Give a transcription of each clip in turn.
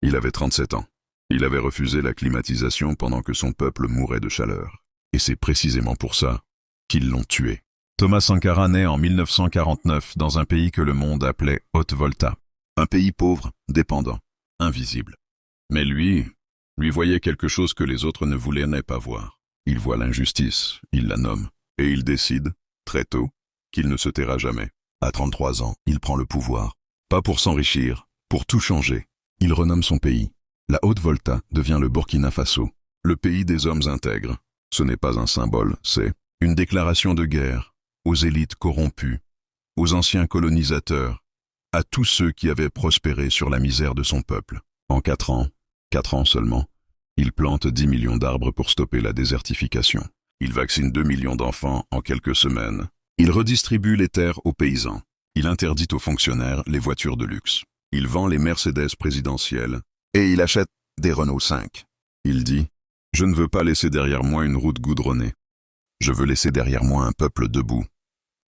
Il avait 37 ans. Il avait refusé la climatisation pendant que son peuple mourait de chaleur. Et c'est précisément pour ça qu'ils l'ont tué. Thomas Sankara naît en 1949 dans un pays que le monde appelait Haute-Volta. Un pays pauvre, dépendant, invisible. Mais lui voyait quelque chose que les autres ne voulaient pas voir. Il voit l'injustice, il la nomme, et il décide, très tôt, qu'il ne se taira jamais. À 33 ans, il prend le pouvoir. Pas pour s'enrichir, pour tout changer. Il renomme son pays. La Haute-Volta devient le Burkina Faso, le pays des hommes intègres. Ce n'est pas un symbole, c'est une déclaration de guerre aux élites corrompues, aux anciens colonisateurs, à tous ceux qui avaient prospéré sur la misère de son peuple. En 4 ans seulement, il plante 10 millions d'arbres pour stopper la désertification. Il vaccine 2 millions d'enfants en quelques semaines. Il redistribue les terres aux paysans. Il interdit aux fonctionnaires les voitures de luxe. Il vend les Mercedes présidentielles et il achète des Renault 5. Il dit « Je ne veux pas laisser derrière moi une route goudronnée. Je veux laisser derrière moi un peuple debout. »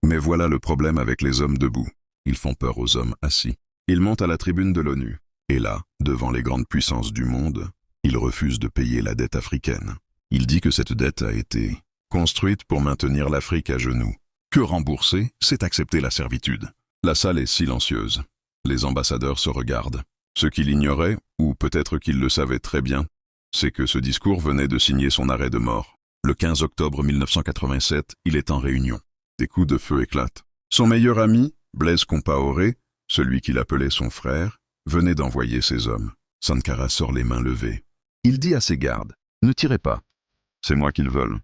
Mais voilà le problème avec les hommes debout. Ils font peur aux hommes assis. Il monte à la tribune de l'ONU. Et là, devant les grandes puissances du monde, il refuse de payer la dette africaine. Il dit que cette dette a été construite pour maintenir l'Afrique à genoux. Que rembourser, c'est accepter la servitude. La salle est silencieuse. Les ambassadeurs se regardent. Ce qu'il ignorait, ou peut-être qu'il le savait très bien, c'est que ce discours venait de signer son arrêt de mort. Le 15 octobre 1987, il est en réunion. Des coups de feu éclatent. Son meilleur ami, Blaise Compaoré, celui qu'il appelait son frère, venait d'envoyer ses hommes. Sankara sort les mains levées. Il dit à ses gardes, « Ne tirez pas. C'est moi qu'ils veulent.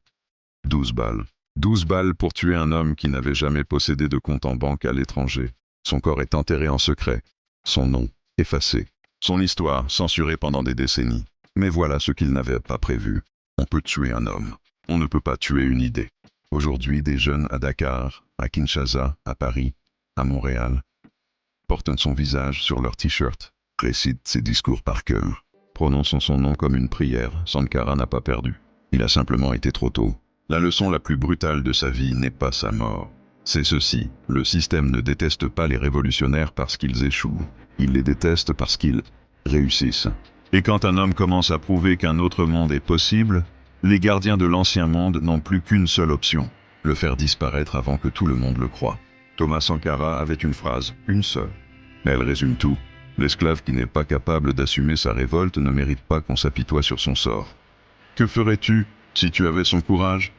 12 balles. 12 balles pour tuer un homme qui n'avait jamais possédé de compte en banque à l'étranger. Son corps est enterré en secret. Son nom, effacé. Son histoire, censurée pendant des décennies. Mais voilà ce qu'il n'avait pas prévu. On peut tuer un homme. On ne peut pas tuer une idée. » Aujourd'hui, des jeunes à Dakar, à Kinshasa, à Paris, à Montréal, portent son visage sur leur t-shirt, récitent ses discours par cœur. Prononçons son nom comme une prière, Sankara n'a pas perdu. Il a simplement été trop tôt. La leçon la plus brutale de sa vie n'est pas sa mort. C'est ceci, le système ne déteste pas les révolutionnaires parce qu'ils échouent. Il les déteste parce qu'ils réussissent. Et quand un homme commence à prouver qu'un autre monde est possible, les gardiens de l'ancien monde n'ont plus qu'une seule option, le faire disparaître avant que tout le monde le croie. Thomas Sankara avait une phrase, une seule. Elle résume tout. L'esclave qui n'est pas capable d'assumer sa révolte ne mérite pas qu'on s'apitoie sur son sort. Que ferais-tu si tu avais son courage ?